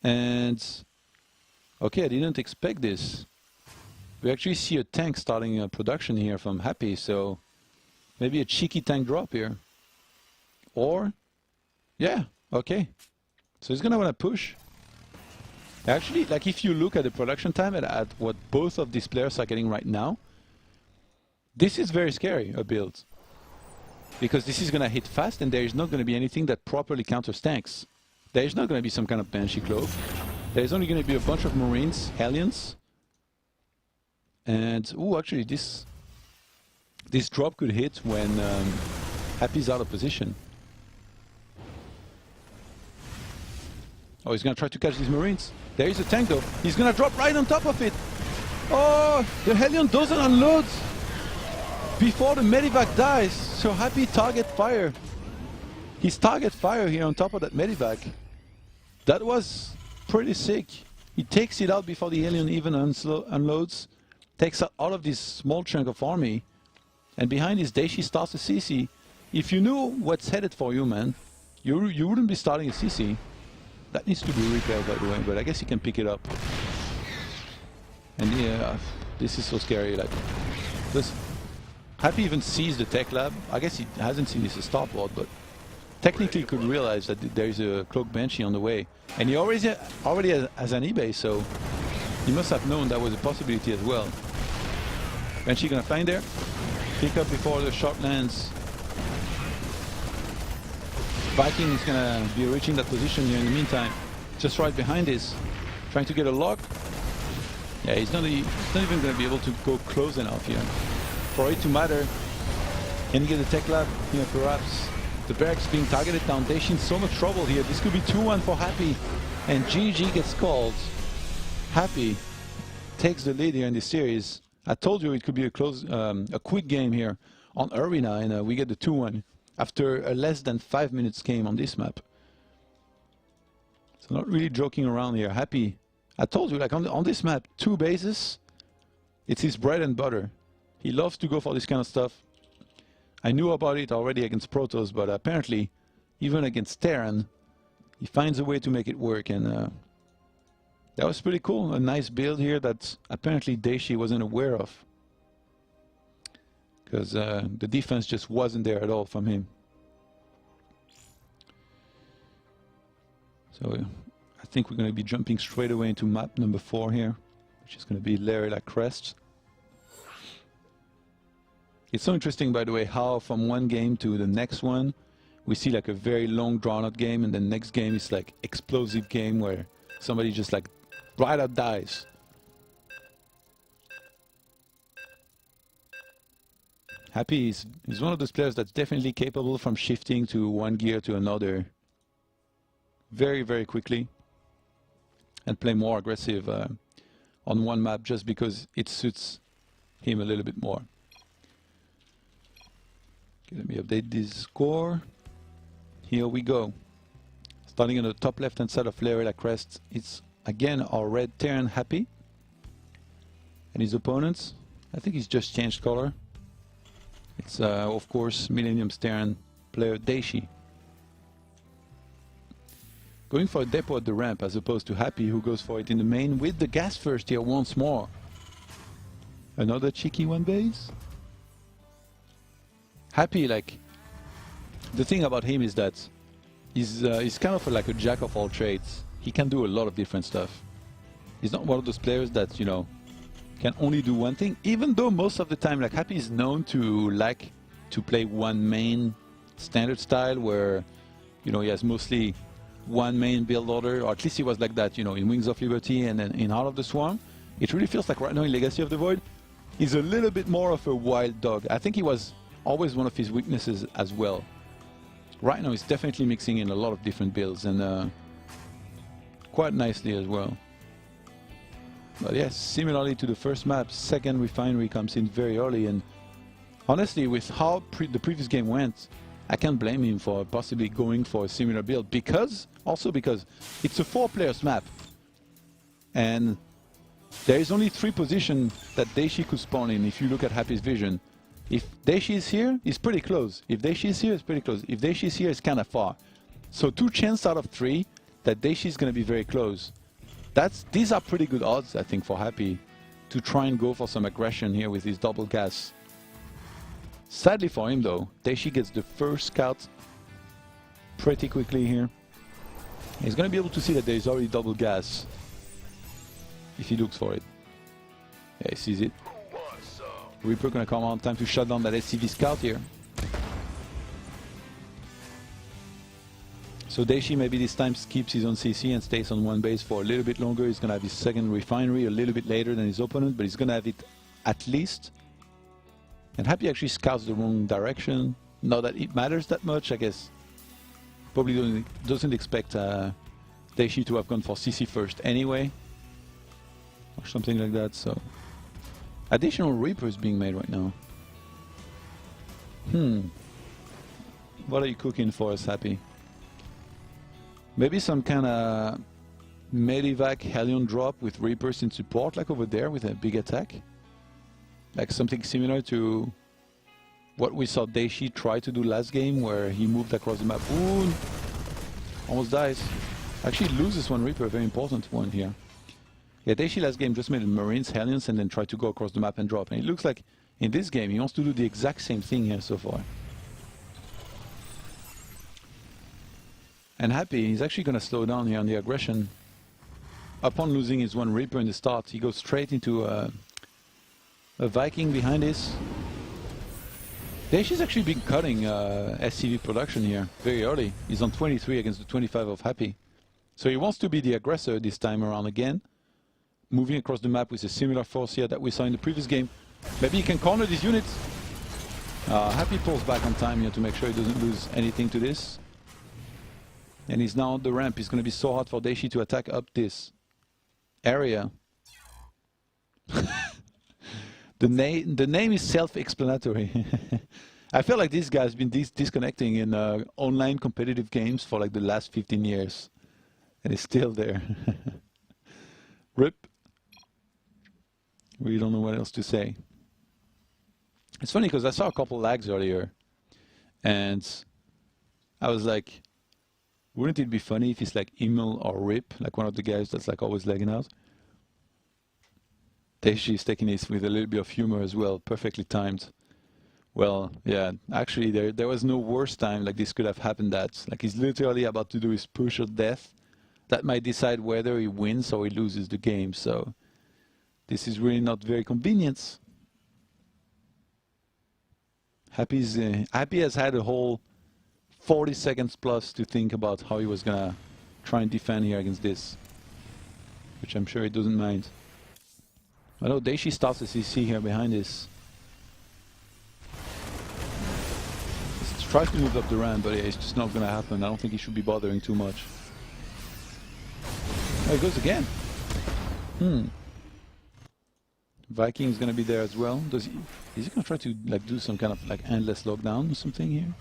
And okay, I didn't expect this. We actually see a tank starting production here from Happy, so maybe a cheeky tank drop here. Or, yeah, okay. So he's gonna wanna push. Actually, like if you look at the production time and at what both of these players are getting right now, this is very scary, a build. Because this is gonna hit fast and there is not gonna be anything that properly counters tanks. There is not gonna be some kind of Banshee Cloak. There is only gonna be a bunch of Marines, Hellions. And, ooh, actually this this drop could hit when Happy's out of position. Oh, he's gonna try to catch these Marines. There is a tank though. He's gonna drop right on top of it. Oh, the Hellion doesn't unload before the Medivac dies. So Happy target fire. His target fire here on top of that Medivac. That was pretty sick. He takes it out before the Alien even unloads. Takes out all of this small chunk of army. And behind his Daishi starts a CC. If you knew what's headed for you, man, you wouldn't be starting a CC. That needs to be repaired, by the way, but I guess you can pick it up. And yeah, this is so scary. Like, this Happy even sees the tech lab. I guess he hasn't seen this starboard, but technically could realize that there is a cloak Banshee on the way. And he already has an eBay, so he must have known that was a possibility as well. Banshee gonna find there. Pick up before the shot lands. Viking is gonna be reaching that position here in the meantime. Just right behind this. Trying to get a lock. Yeah, he's not even gonna be able to go close enough here. For it to matter. Can he get the tech lab? Yeah, perhaps. The barracks being targeted down. Daishin in so much trouble here. This could be 2-1 for Happy. And GG gets called. Happy takes the lead here in this series. I told you it could be a quick game here on Arena, and we get the 2-1 after a less than 5 minutes game on this map. So not really joking around here. Happy. I told you, like on this map, 2 bases, it's his bread and butter. He loves to go for this kind of stuff. I knew about it already against Protoss, but apparently, even against Terran, he finds a way to make it work, and that was pretty cool. A nice build here that apparently Daishi wasn't aware of, because the defense just wasn't there at all from him. So I think we're going to be jumping straight away into map number 4 here, which is going to be Lerilla Crest. It's so interesting, by the way, how from one game to the next one, we see like a very long drawn-out game, and the next game is like explosive game where somebody just like right out dies. Happy is one of those players that's definitely capable from shifting to one gear to another very, very quickly and play more aggressive on one map just because it suits him a little bit more. Okay, let me update this score. Here we go. Starting on the top left-hand side of Lerilla Crest, it's again our red Terran Happy. And his opponents, I think he's just changed color. It's of course Millennium's Terran player Daishi. Going for a depot at the ramp as opposed to Happy, who goes for it in the main with the gas first here once more. Another cheeky one base. Happy, like, the thing about him is that he's kind of like a jack of all trades. He can do a lot of different stuff. He's not one of those players that, you know, can only do one thing, even though most of the time, like, Happy is known to like to play one main standard style where, you know, he has mostly one main build order, or at least he was like that, you know, in Wings of Liberty and then in Heart of the Swarm. It really feels like right now in Legacy of the Void, he's a little bit more of a wild dog. I think he was always one of his weaknesses as well. Right now he's definitely mixing in a lot of different builds, and quite nicely as well. But yes, similarly to the first map, second refinery comes in very early, and honestly, with how the previous game went, I can't blame him for possibly going for a similar build, because it's a 4 players map, and there is only 3 positions that Daishi could spawn in if you look at Happy's vision. If Daishi is here, it's pretty close. If Daishi is here, it's pretty close. If Daishi is here, it's kind of far. So 2 chances out of 3 that Daishi is going to be very close. These are pretty good odds, I think, for Happy to try and go for some aggression here with his double gas. Sadly for him, though, Daishi gets the first scout pretty quickly here. He's going to be able to see that there is already double gas if he looks for it. Yeah, he sees it. Reaper gonna come on time to shut down that SCV scout here. So Daishi maybe this time skips his own CC and stays on one base for a little bit longer. He's gonna have his second refinery a little bit later than his opponent, but he's gonna have it at least And Happy actually scouts the wrong direction. Not that it matters that much, I guess. Probably doesn't expect Daishi to have gone for CC first anyway. Or something like that, so... Additional Reapers being made right now. What are you cooking for us, Happy? Maybe some kind of Medivac Hellion drop with Reapers in support, like over there with a big attack? Like something similar to what we saw Daishi try to do last game, where he moved across the map. Ooh, almost dies. Actually loses one Reaper, a very important one here. Yeah, Daishi last game just made Marines, Hellions, and then tried to go across the map and drop. And it looks like in this game he wants to do the exact same thing here so far. And Happy, he's actually going to slow down here on the aggression. Upon losing his one Reaper in the start, he goes straight into a Viking behind this. Daishi's actually been cutting SCV production here very early. He's on 23 against the 25 of Happy. So he wants to be the aggressor this time around again. Moving across the map with a similar force here that we saw in the previous game. Maybe he can corner these units. Happy pulls back on time here to make sure he doesn't lose anything to this. And he's now on the ramp. It's going to be so hard for Daishi to attack up this area. The name is self-explanatory. I feel like this guy's been disconnecting in online competitive games for like the last 15 years. And he's still there. RIP. We don't know what else to say. It's funny because I saw a couple lags earlier. And I was like, wouldn't it be funny if it's like Emil or Rip, like one of the guys that's like always lagging out? Daishi is taking this with a little bit of humor as well, perfectly timed. Well, yeah, actually there was no worse time like this could have happened at. Like he's literally about to do his push of death. That might decide whether he wins or he loses the game, so this is really not very convenient. Happy has had a whole 40 seconds plus to think about how he was gonna try and defend here against this, which I'm sure he doesn't mind. I know Daishi starts a CC here behind this. He tries to move up the ramp, but yeah, it's just not gonna happen. I don't think he should be bothering too much. Oh, he goes again. Viking's gonna be there as well. Is he gonna try to like do some kind of like endless lockdown or something here?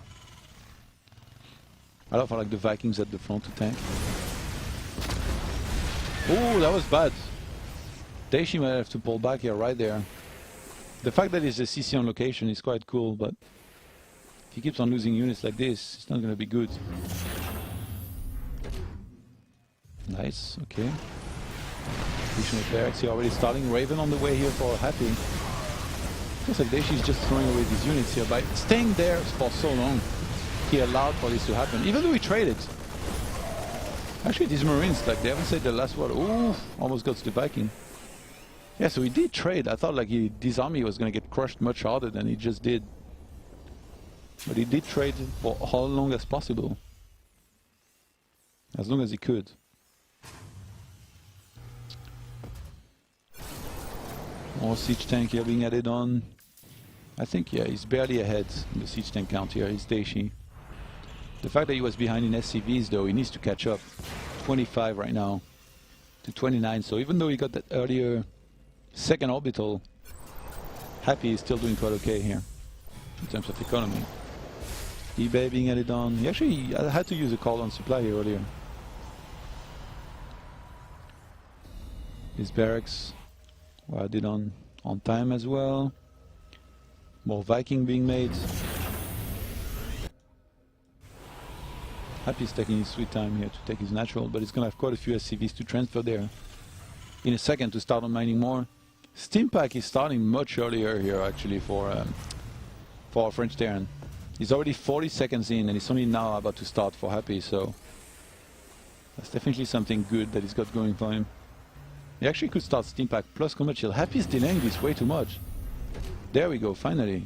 I love how like the Vikings at the front to tank. Oh, that was bad. Daishi might have to pull back here right there. The fact that it's a CC on location is quite cool, but if he keeps on losing units like this, it's not gonna be good. Nice, okay. Additional barracks here already starting. Raven on the way here for Happy. Looks like Daishi's just throwing away these units here by staying there for so long. He allowed for this to happen, even though he traded. Actually, these Marines, like they haven't said the last word. Ooh, almost got to the Viking. Yeah, so he did trade. I thought like this army was going to get crushed much harder than he just did. But he did trade for how long as possible. As long as he could. More siege tank here being added on. I think, yeah, he's barely ahead in the siege tank count here. He's Daishi. The fact that he was behind in SCVs, though, he needs to catch up. 25 right now to 29. So even though he got that earlier second orbital, Happy is still doing quite okay here in terms of economy. eBay being added on. He actually had to use a call on supply here earlier. His barracks were added on time as well. More Viking being made. Happy's taking his sweet time here to take his natural, but he's going to have quite a few SCVs to transfer there in a second to start on mining more. Steam Pack is starting much earlier here actually for our French Terran. He's already 40 seconds in and he's only now about to start for Happy, so that's definitely something good that he's got going for him. He actually could start Steam Pack plus commercial. Happy's delaying this way too much. There we go, finally.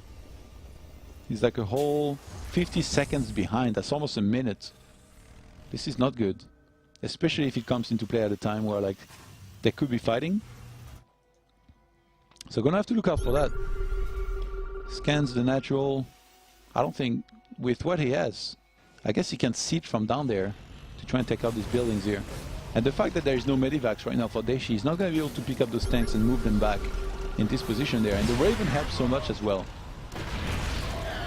He's like a whole 50 seconds behind. That's almost a minute. This is not good. Especially if it comes into play at a time where like they could be fighting. So gonna have to look out for that. Scans the natural. I don't think, with what he has, I guess he can siege from down there to try and take out these buildings here. And the fact that there is no medivacs right now for Daishi, he's not going to be able to pick up those tanks and move them back in this position there. And the Raven helps so much as well.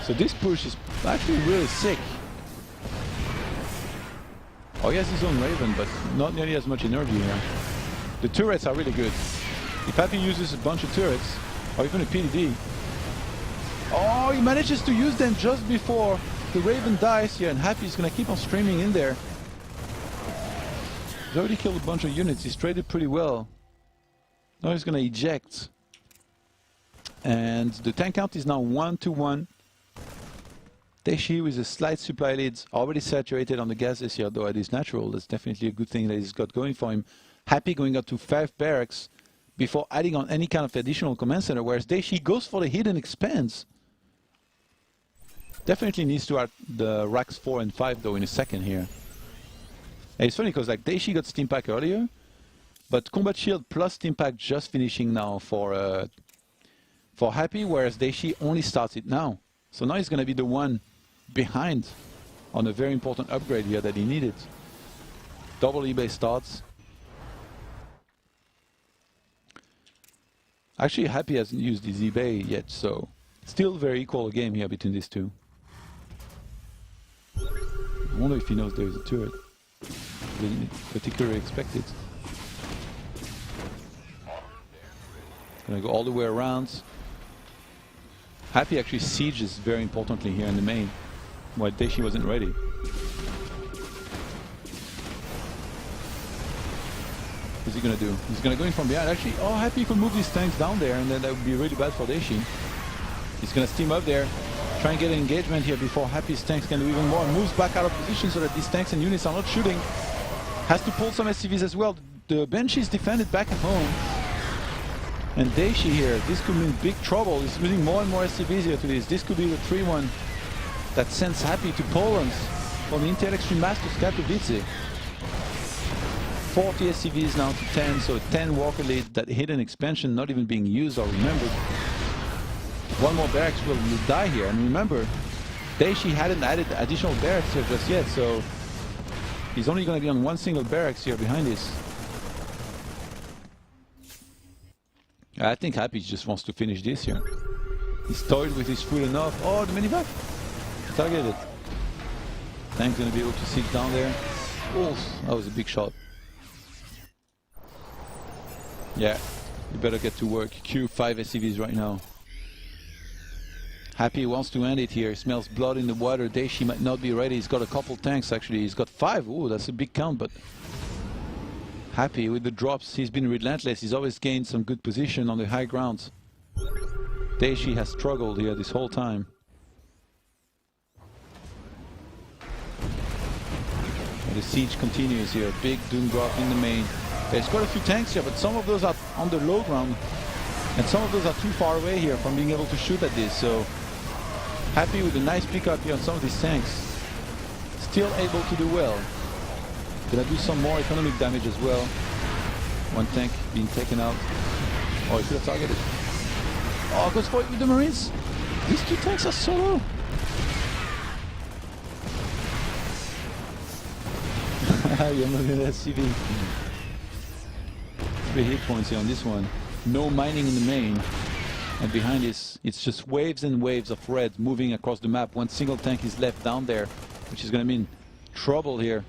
So this push is actually really sick. Oh, he has his own Raven, but not nearly as much energy here. The turrets are really good. If Happy uses a bunch of turrets, or even a PDD, oh, he manages to use them just before the Raven dies here, and Happy is going to keep on streaming in there. He's already killed a bunch of units. He's traded pretty well. Now he's going to eject. And the tank count is now 1-1. Daishi with a slight supply lead, already saturated on the gases here, though it is natural. That's definitely a good thing that he's got going for him. Happy going up to 5 barracks before adding on any kind of additional command center, whereas Daishi goes for the hit and expands. Definitely needs to add the racks 4 and 5 though in a second here. And it's funny because like Daishi got Steam Pack earlier, but Combat Shield plus Steam Pack just finishing now for Happy, whereas Daishi only starts it now. So now he's going to be the one behind on a very important upgrade here that he needed. Double eBay starts. Actually, Happy hasn't used his eBay yet, so still very equal a game here between these two. I wonder if he knows there's a turret. Didn't particularly expect it. Gonna go all the way around. Happy actually sieges very importantly here in the main, while Daishi wasn't ready. What's he gonna do? He's gonna go in from behind. Actually, oh, Happy could move these tanks down there, and then that would be really bad for Daishi. He's gonna steam up there, try and get an engagement here before Happy's tanks can do even more. Moves back out of position so that these tanks and units are not shooting. Has to pull some SCVs as well. The bench is defended back at home. And Daishi here, this could mean big trouble. He's losing more and more SCVs here to this. This could be the 3-1 that sends Happy to Poland for the Intel Extreme Masters Katowice. 40 SCVs now to 10, so 10 Walker lead, that hidden expansion not even being used or remembered. One more barracks will die here, and remember, Daishi hadn't added additional barracks here just yet, so he's only going to be on one single barracks here behind this. I think Happy just wants to finish this here. He's toyed with his food enough. Oh, the minivac! Targeted. Tank's going to be able to sit down there. Oh, that was a big shot. Yeah, you better get to work. Q 5 SCVs right now. Happy wants to end it here. Smells blood in the water. Daishi might not be ready. He's got a couple tanks actually. He's got 5. Ooh, that's a big count, but Happy with the drops. He's been relentless. He's always gained some good position on the high ground. Daishi has struggled here this whole time. And the siege continues here. Big doom drop in the main. There's quite a few tanks here, but some of those are on the low ground. And some of those are too far away here from being able to shoot at this. So Happy with a nice pickup here on some of these tanks. Still able to do well. Gonna do some more economic damage as well. One tank being taken out. Oh, he should have targeted. Oh, goes for it with the Marines. These two tanks are so low. You're moving that CV. 3 hit points here on this one. No mining in the main. And behind this, it's just waves and waves of red moving across the map. One single tank is left down there, which is going to mean trouble here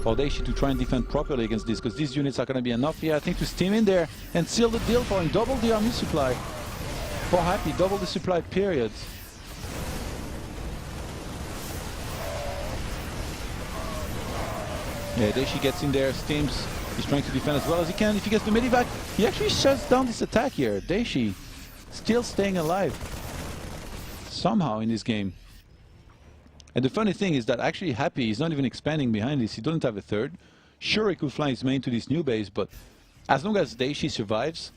for Daishi to try and defend properly against this, because these units are going to be enough here, I think, to steam in there and seal the deal for him. Double the army supply for Happy, double the supply period. Yeah, Daishi gets in there, steams. He's trying to defend as well as he can. If he gets the medivac, he actually shuts down this attack here. Daishi still staying alive somehow in this game. And the funny thing is that actually Happy is not even expanding behind this. He doesn't have a third. Sure, he could fly his main to this new base, but as long as Daishi survives,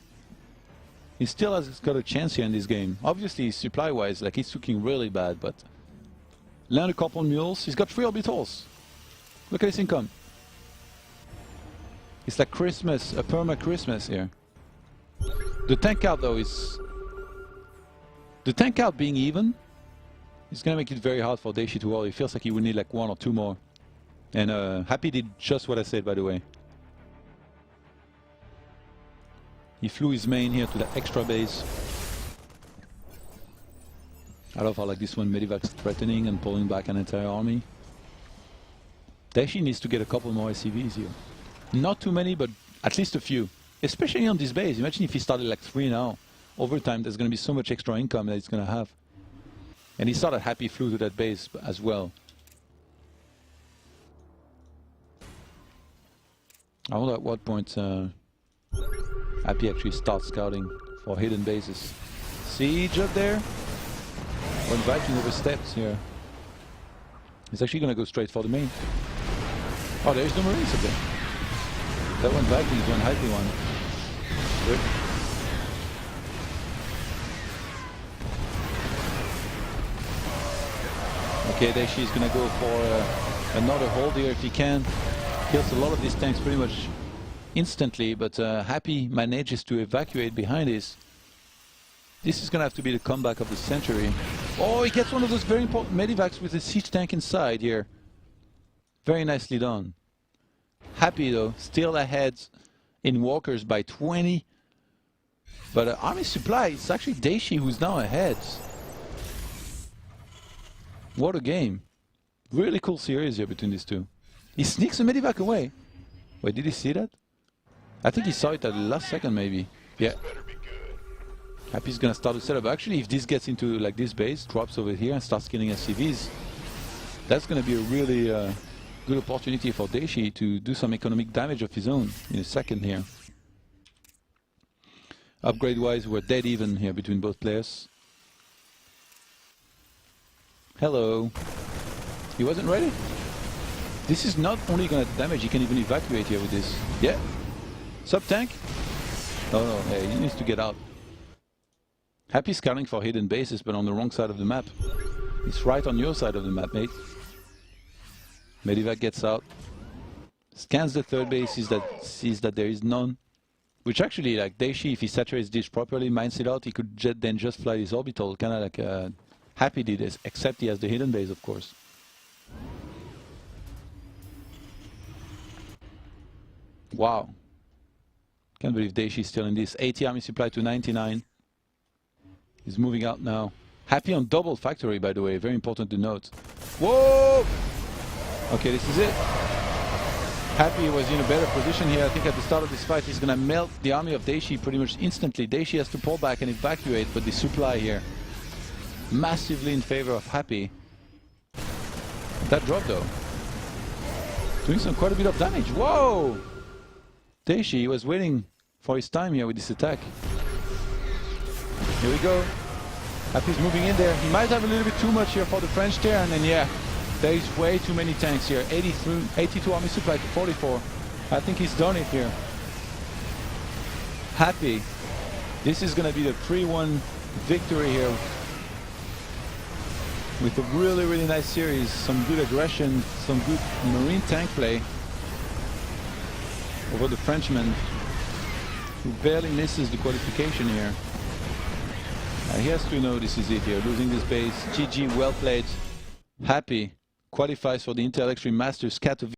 he still has got a chance here in this game. Obviously, supply-wise, like, it's looking really bad, but land a couple mules. He's got 3 orbitals. Look at his income. It's like Christmas, a perma Christmas here. The tank count though is The tank count being even is going to make it very hard for Daishi to wall. It feels like he would need like 1 or 2 more. And Happy did just what I said, by the way. He flew his main here to the extra base. I love how like this one Medivac's threatening and pulling back an entire army. Daishi needs to get a couple more SCVs here. Not too many, but at least a few. Especially on this base. Imagine if he started like 3 now. Over time, there's going to be so much extra income that it's going to have. And he saw that Happy flew to that base as well. I wonder at what point Happy actually starts scouting for hidden bases. Siege up there. When Viking oversteps here. He's actually going to go straight for the main. Oh, there's no Marines up there. That one Viking is one Happy one. Good. Okay, Daishi is going to go for another hold here if he can. Kills a lot of these tanks pretty much instantly, but Happy manages to evacuate behind this. This is going to have to be the comeback of the century. Oh, he gets one of those very important medivacs with a siege tank inside here. Very nicely done. Happy though, still ahead in walkers by 20. But army supply, it's actually Daishi who's now ahead. What a game. Really cool series here between these two. He sneaks a medivac away. Wait, did he see that? I think he saw it at the last second maybe. Yeah. Happy's gonna start to set up. Actually, if this gets into like this base, drops over here and starts killing SCVs, that's gonna be a really good opportunity for Daishi to do some economic damage of his own in a second here. Upgrade-wise, we're dead even here between both players. Hello. He wasn't ready? This is not only gonna damage, he can even evacuate here with this. Yeah. Sub-tank? Oh no, hey, he needs to get out. Happy scouting for hidden bases, but on the wrong side of the map. He's right on your side of the map, mate. Medivac gets out. Scans the third base, sees that there is none. Which actually, like Daishi, if he saturates this properly, mines it out, he could then just fly his orbital, kind of like Happy did this, except he has the hidden base, of course. Wow. Can't believe Daishi's still in this. 80 army supply to 99. He's moving out now. Happy on double factory, by the way, very important to note. Whoa! Okay, this is it. Happy was in a better position here. I think at the start of this fight, he's gonna melt the army of Daishi pretty much instantly. Daishi has to pull back and evacuate, but the supply here massively in favor of Happy. That drop though, doing quite a bit of damage. Whoa! Daishi was waiting for his time here with this attack. Here we go. Happy's moving in there. He might have a little bit too much here for the French there, and then yeah, there's way too many tanks here. 82 army supply to 44. I think he's done it here. Happy. This is gonna be the 3-1 victory here. With a really, really nice series. Some good aggression, some good marine tank play over the Frenchman, who barely misses the qualification here. He has to know this is it here. Losing this base. GG, well played. Happy qualifies for the Intel Extreme Masters Katowice.